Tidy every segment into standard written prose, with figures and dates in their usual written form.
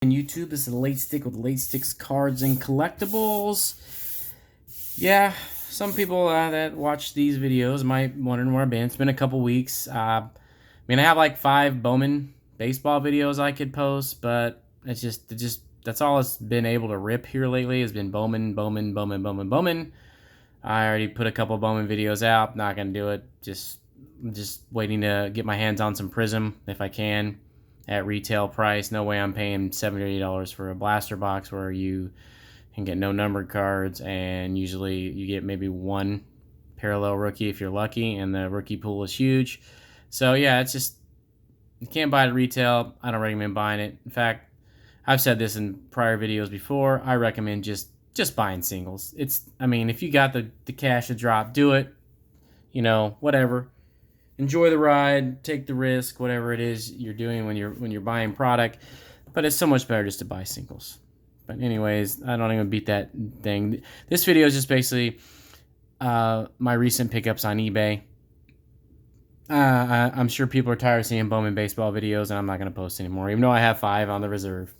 And YouTube, this is Late Stick with Late Sticks Cards and Collectibles. Yeah, some people that watch these videos might wondering where I've been. It's been a couple weeks. I have like 5 Bowman baseball videos I could post, but it's just that's all it's been able to rip here lately. Has been Bowman. I already put a couple Bowman videos out. Not gonna do it. Just waiting to get my hands on some Prism if I can. At retail price. No way I'm paying $70 or $80 for a blaster box where you can get no numbered cards, and usually you get maybe one parallel rookie if you're lucky, and the rookie pool is huge. So yeah, it's just, you can't buy it at retail. I don't recommend buying it. In fact, I've said this in prior videos before. I recommend just buying singles. If you got the cash to drop, do it. Whatever. Enjoy the ride, take the risk, whatever it is you're doing when you're buying product. But it's so much better just to buy singles. But anyways, I don't even beat that thing. This video is just basically my recent pickups on eBay. I'm sure people are tired of seeing Bowman baseball videos, and I'm not going to post anymore, even though I have 5 on the reserve.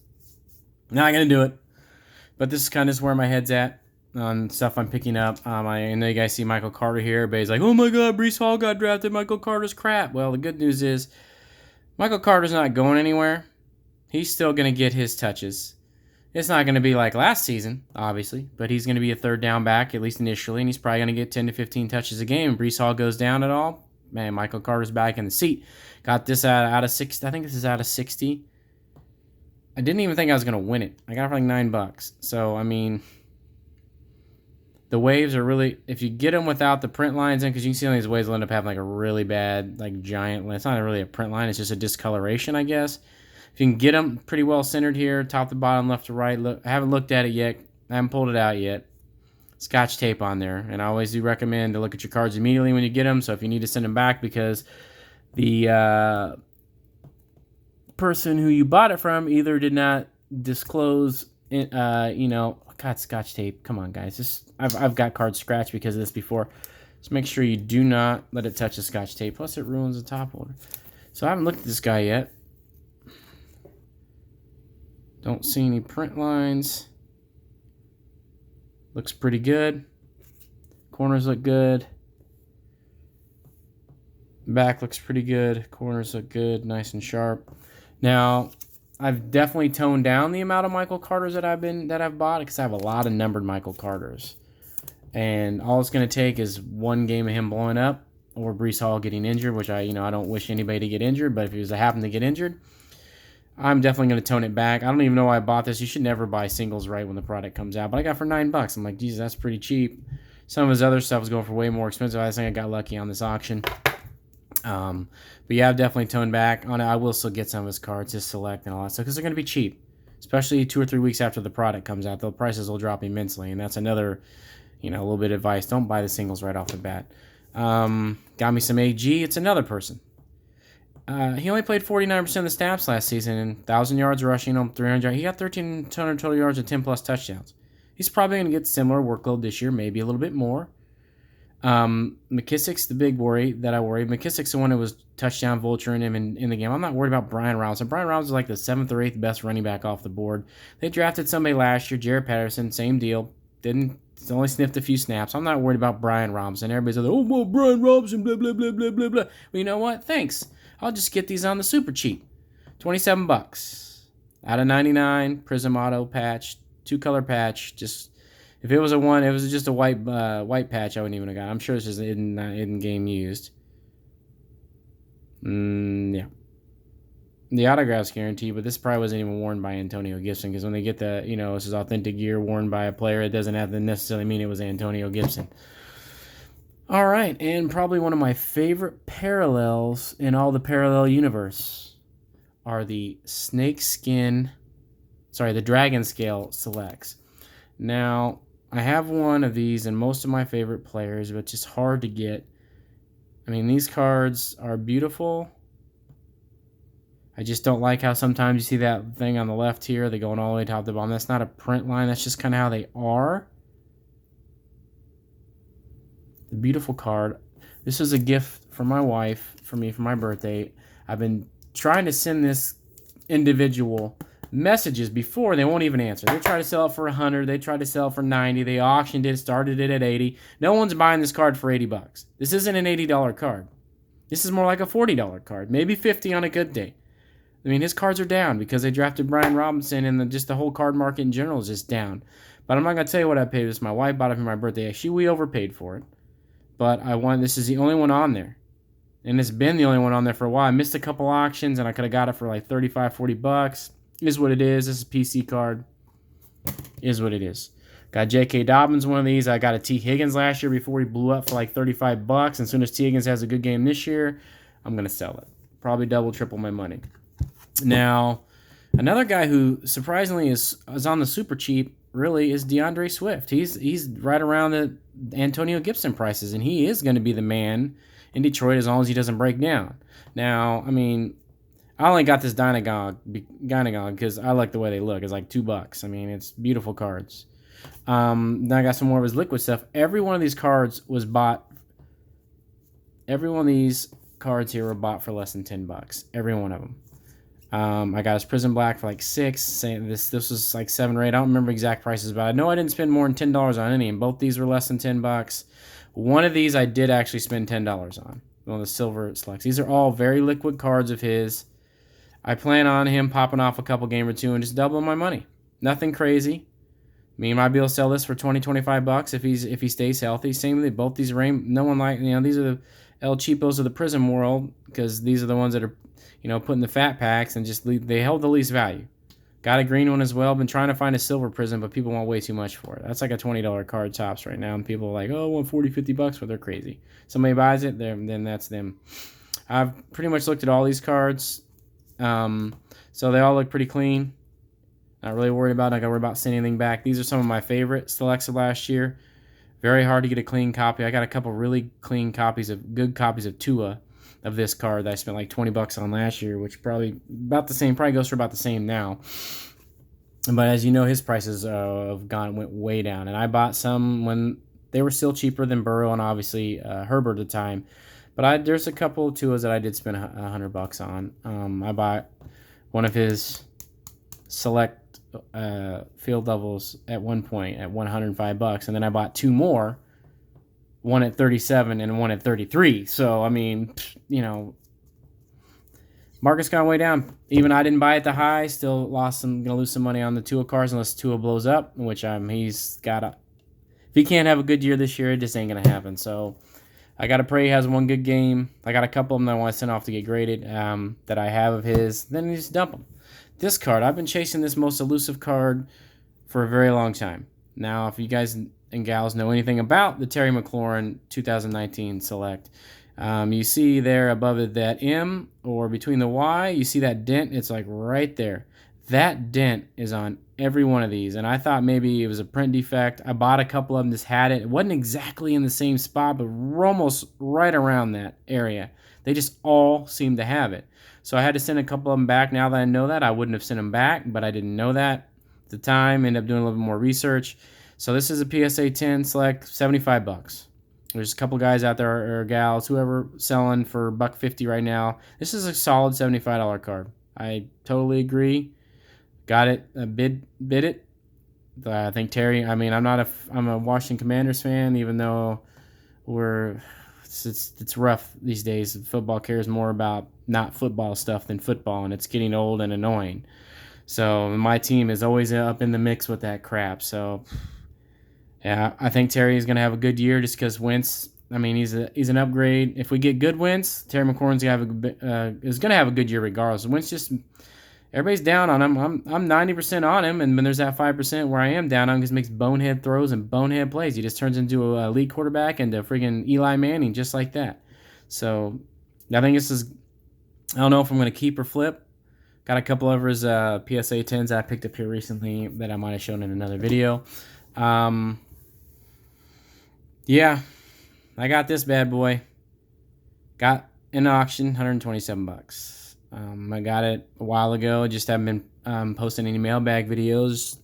Not going to do it. But this is kind of where my head's at on stuff I'm picking up. I know you guys see Michael Carter here. Everybody's like, oh my God, Breece Hall got drafted. Michael Carter's crap. Well, the good news is Michael Carter's not going anywhere. He's still going to get his touches. It's not going to be like last season, obviously, but he's going to be a third down back, at least initially, and he's probably going to get 10 to 15 touches a game. If Breece Hall goes down at all, man, Michael Carter's back in the seat. Got this out of 60. I think this is out of 60. I didn't even think I was going to win it. I got it for like $9. So, the waves are really, if you get them without the print lines in, because you can see on these waves will end up having like a really bad, like giant, it's not really a print line, it's just a discoloration, I guess. If you can get them pretty well centered here, top to bottom, left to right, look, I haven't looked at it yet. I haven't pulled it out yet. Scotch tape on there. And I always do recommend to look at your cards immediately when you get them. So if you need to send them back because the person who you bought it from either did not disclose, God, Scotch tape. Come on, guys. I've got cards scratched because of this before. Just make sure you do not let it touch the Scotch tape. Plus, it ruins the top holder. So I haven't looked at this guy yet. Don't see any print lines. Looks pretty good. Corners look good. Back looks pretty good. Corners look good, nice and sharp. Now, I've definitely toned down the amount of Michael Carters that I've bought because I have a lot of numbered Michael Carters. And all it's going to take is one game of him blowing up or Breece Hall getting injured, which I don't wish anybody to get injured, but if he was to happen to get injured, I'm definitely going to tone it back. I don't even know why I bought this. You should never buy singles right when the product comes out, but I got it for $9. I'm like, geez, that's pretty cheap. Some of his other stuff was going for way more expensive. I think I got lucky on this auction. But yeah, I've definitely toned back on it. I will still get some of his cards, his select and all that stuff, because they're going to be cheap, especially 2 or 3 weeks after the product comes out. The prices will drop immensely, and that's another, a little bit of advice. Don't buy the singles right off the bat. Got me some AG. It's another person. He only played 49% of the snaps last season, and 1,000 yards rushing, 300 yards. He got 1,300 total yards and 10-plus touchdowns. He's probably going to get similar workload this year, maybe a little bit more. McKissick's the big worry that I worry. McKissick's the one who was touchdown vulturing him in the game. I'm not worried about Brian Robinson. Brian Robinson is like the 7th or 8th best running back off the board. They drafted somebody last year, Jared Patterson, same deal. Only sniffed a few snaps. I'm not worried about Brian Robinson. Everybody's like, oh, well, Brian Robinson, blah, blah, blah, blah, blah, blah. Well, you know what? Thanks. I'll just get these on the super cheap. $27. Out of 99, Prism Auto patch, 2-color patch, if it was just a white patch, I wouldn't even have got it. I'm sure it's just in-game used. Yeah. The autograph's guaranteed, but this probably wasn't even worn by Antonio Gibson, because when they get the, this is authentic gear worn by a player, it doesn't have to necessarily mean it was Antonio Gibson. All right, and probably one of my favorite parallels in all the parallel universe are the the Dragon Scale Selects. Now, I have one of these in most of my favorite players, but it's just hard to get. These cards are beautiful. I just don't like how sometimes you see that thing on the left here. They're going all the way top to bottom. That's not a print line. That's just kind of how they are. The beautiful card. This is a gift from my wife, for me, for my birthday. I've been trying to send this individual messages before, they won't even answer. They try to sell it for 100. They tried to sell it for 90. They auctioned it, started it at 80. No one's buying this card for 80 bucks. This isn't an $80 card. This is more like a $40 card, maybe 50 on a good day. I mean, his cards are down because they drafted Brian Robinson, and just the whole card market in general is just down. But I'm not going to tell you what I paid this. My wife bought it for my birthday. Actually, we overpaid for it. But this is the only one on there. And it's been the only one on there for a while. I missed a couple auctions, and I could have got it for like 35, 40 bucks. Is what it is. This is a PC card. Is what it is. Got J.K. Dobbins, one of these. I got a T. Higgins last year before he blew up for like 35 bucks. And as soon as T. Higgins has a good game this year, I'm going to sell it. Probably double, triple my money. Now, another guy who surprisingly is on the super cheap really is DeAndre Swift. He's right around the Antonio Gibson prices, and he is going to be the man in Detroit as long as he doesn't break down. Now, I mean, I only got this Dynagon because I like the way they look. It's like $2. I mean, it's beautiful cards. Then I got some more of his liquid stuff. Every one of these cards was bought. Every one of these cards here were bought for less than $10. Every one of them. I got his Prism Black for like $6. This was like $7 or $8. I don't remember exact prices, but I know I didn't spend more than $10 on any, and both these were less than $10. One of these I did actually spend $10 on. One of the silver selects. These are all very liquid cards of his. I plan on him popping off a couple game or two and just doubling my money. Nothing crazy. Me might be able to sell this for $20, $25 if he stays healthy. Same with both these no one these are the El Cheapos of the Prism world, because these are the ones that are putting the fat packs and they held the least value. Got a green one as well. Been trying to find a silver Prism, but people want way too much for it. That's like a $20 card tops right now, and people are like, oh, I want $40, $50, but they're crazy. Somebody buys it, then that's them. I've pretty much looked at all these cards. So they all look pretty clean. Not really worried about it. Not got to worry about sending anything back. These are some of my favorite selects of last year. Very hard to get a clean copy. I got a couple really clean good copies of Tua of this card that I spent like $20 on last year, which probably about the same. Probably goes for about the same now. But as you know, his prices went way down, and I bought some when they were still cheaper than Burrow and obviously Herbert at the time. But there's a couple of Tuas that I did spend $100 on. I bought one of his select field levels at one point at $105, and then I bought two more, one at 37 and one at 33. So I mean, market's gone way down. Even I didn't buy at the high, still gonna lose some money on the Tua cars unless Tua blows up, which if he can't have a good year this year, it just ain't gonna happen. So I gotta pray he has one good game. I got a couple of them that I want to send off to get graded that I have of his. Then you just dump them. This card, I've been chasing this most elusive card for a very long time. Now, if you guys and gals know anything about the Terry McLaurin 2019 Select, you see there above it that M, or between the Y, you see that dent. It's like right there. That dent is on every one of these, and I thought maybe it was a print defect. I bought a couple of them, just had it. It wasn't exactly in the same spot, but almost right around that area. They just all seemed to have it. So I had to send a couple of them back. Now that I know that, I wouldn't have sent them back, but I didn't know that at the time. Ended up doing a little bit more research. So this is a PSA 10 Select, $75. There's a couple guys out there, or gals, whoever, selling for $150 right now. This is a solid $75 card. I totally agree. Got it. Bid it. I think Terry. I mean, I'm a Washington Commanders fan, even though it's rough these days. Football cares more about not football stuff than football, and it's getting old and annoying. So my team is always up in the mix with that crap. So yeah, I think Terry is going to have a good year just because Wentz. I mean, he's an upgrade. If we get good Wentz, Terry McLaurin's is going to have a good year regardless. Wentz just. Everybody's down on him. I'm 90% on him, and then there's that 5% where I am down on him because he makes bonehead throws and bonehead plays. He just turns into a elite quarterback and a friggin' Eli Manning just like that. So I think this is. I don't know if I'm going to keep or flip. Got a couple of his PSA 10s I picked up here recently that I might have shown in another video. Yeah, I got this bad boy. Got an auction, $127. I got it a while ago. Just haven't been posting any mailbag videos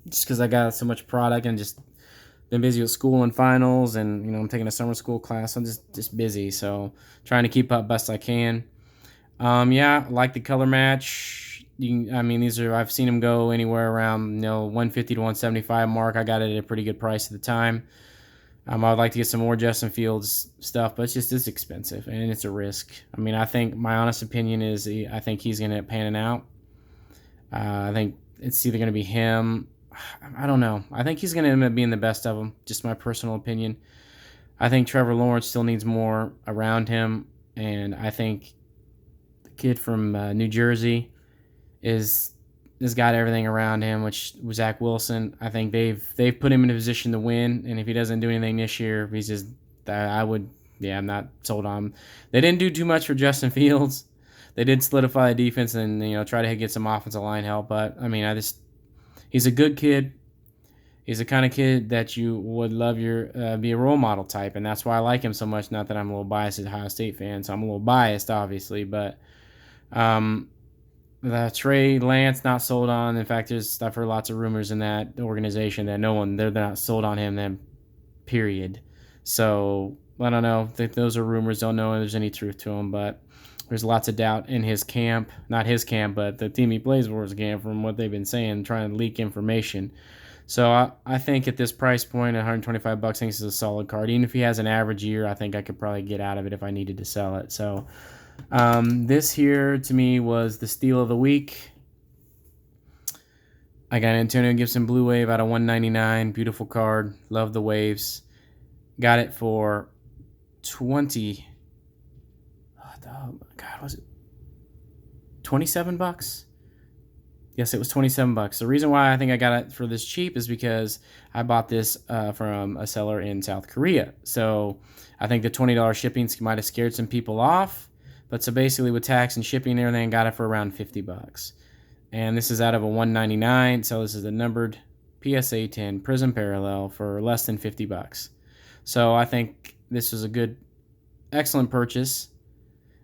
just because I got so much product and just been busy with school and finals, and I'm taking a summer school class. I'm just busy, so trying to keep up best I can. Yeah, I like the color match. I mean, I've seen them go anywhere around 150 to 175 mark. I got it at a pretty good price at the time. I would like to get some more Justin Fields stuff, but it's expensive and it's a risk. I mean, I think my honest opinion is I think he's going to end up panning out. I think it's either going to be him. I don't know. I think he's going to end up being the best of them. Just my personal opinion. I think Trevor Lawrence still needs more around him, and I think the kid from New Jersey has got everything around him, which was Zach Wilson. I think they've put him in a position to win, and if he doesn't do anything this year, he's just I'm not sold on him. They didn't do too much for Justin Fields. They did solidify the defense and try to get some offensive line help, but I mean, he's a good kid. He's the kind of kid that you would love be a role model type, and that's why I like him so much. Not that I'm a little biased as a Ohio State fan, so I'm a little biased, obviously, but the Trey Lance not sold on. In fact, I've heard lots of rumors in that organization that they're not sold on him. Then, period. So I don't know. Those are rumors. Don't know if there's any truth to them, but there's lots of doubt in his camp. Not his camp, but the team he plays for his camp. From what they've been saying, trying to leak information. So I think at this price point, $125, I think this is a solid card. Even if he has an average year, I think I could probably get out of it if I needed to sell it. So. This here to me was the steal of the week. I got Antonio Gibson Blue Wave out of 199. Beautiful card. Love the waves. Got it for 20. Oh my God, was it $27? Yes, it was $27. The reason why I think I got it for this cheap is because I bought this from a seller in South Korea. So I think the $20 shipping might have scared some people off. But so basically with tax and shipping and everything, I got it for around $50. And this is out of a 199, so this is a numbered PSA 10 Prism Parallel for less than $50. So I think this was a good, excellent purchase.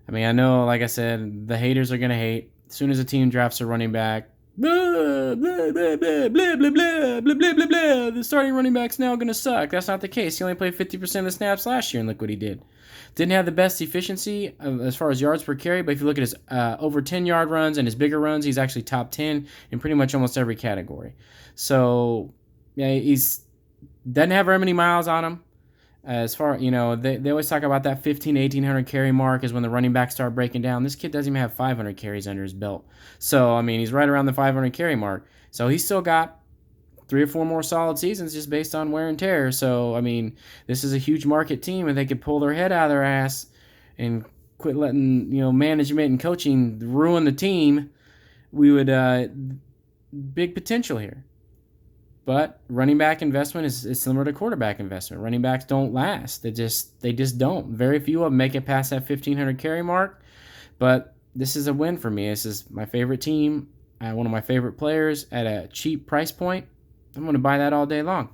I mean, I know, like I said, the haters are going to hate. As soon as a team drafts a running back, blah, blah, blah, blah, blah, blah, blah, blah, blah, blah, blah. The starting running back's now going to suck. That's not the case. He only played 50% of the snaps last year, and look what he did. Didn't have the best efficiency as far as yards per carry, but if you look at his over 10-yard runs and his bigger runs, he's actually top 10 in pretty much almost every category. So, yeah, doesn't have very many miles on him. As far, they always talk about that 1,800 carry mark is when the running backs start breaking down. This kid doesn't even have 500 carries under his belt. So, I mean, he's right around the 500 carry mark. So, he's still got 3 or 4 more solid seasons just based on wear and tear. So, I mean, this is a huge market team, and they could pull their head out of their ass and quit letting, management and coaching ruin the team. We would, big potential here. But running back investment is similar to quarterback investment. Running backs don't last. They just don't. Very few of them make it past that 1,500 carry mark. But this is a win for me. This is my favorite team. One of my favorite players at a cheap price point. I'm going to buy that all day long.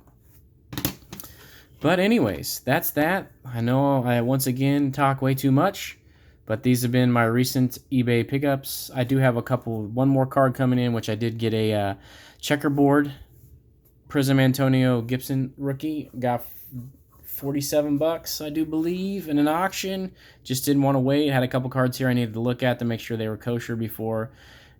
But anyways, that's that. I know I once again talk way too much, but these have been my recent eBay pickups. I do have one more card coming in, which I did get a checkerboard Prism Antonio Gibson rookie. Got $47, I do believe, in an auction. Just didn't want to wait. Had a couple cards here I needed to look at to make sure they were kosher before.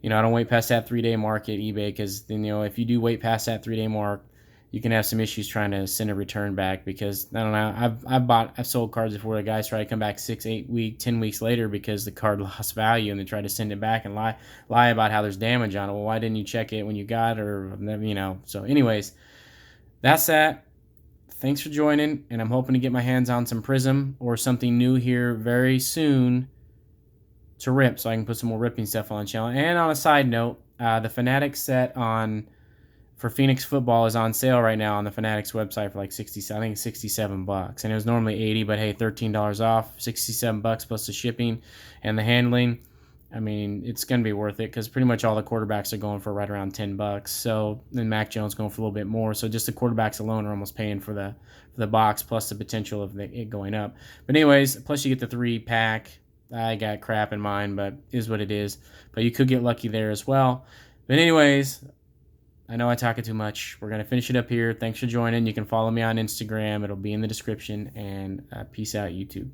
I don't wait past that 3-day mark at eBay because, if you do wait past that 3-day mark, you can have some issues trying to send a return back because, I don't know, I've sold cards before the guys try to come back 6, 8 weeks, 10 weeks later because the card lost value and they try to send it back and lie about how there's damage on it. Well, why didn't you check it when you got it or, So anyways, that's that. Thanks for joining, and I'm hoping to get my hands on some Prism or something new here very soon to rip, so I can put some more ripping stuff on the channel. And on a side note, the Fanatics set for Phoenix football is on sale right now on the Fanatics website for like $67, and it was normally $80, but hey, $13 off, $67 plus the shipping and the handling. I mean, it's gonna be worth it because pretty much all the quarterbacks are going for right around $10. So then Mac Jones going for a little bit more. So just the quarterbacks alone are almost paying for the box plus the potential of it going up. But anyways, plus you get the 3-pack. I got crap in mine, but is what it is. But you could get lucky there as well. But anyways, I know I talk too much. We're going to finish it up here. Thanks for joining. You can follow me on Instagram. It'll be in the description. And peace out, YouTube.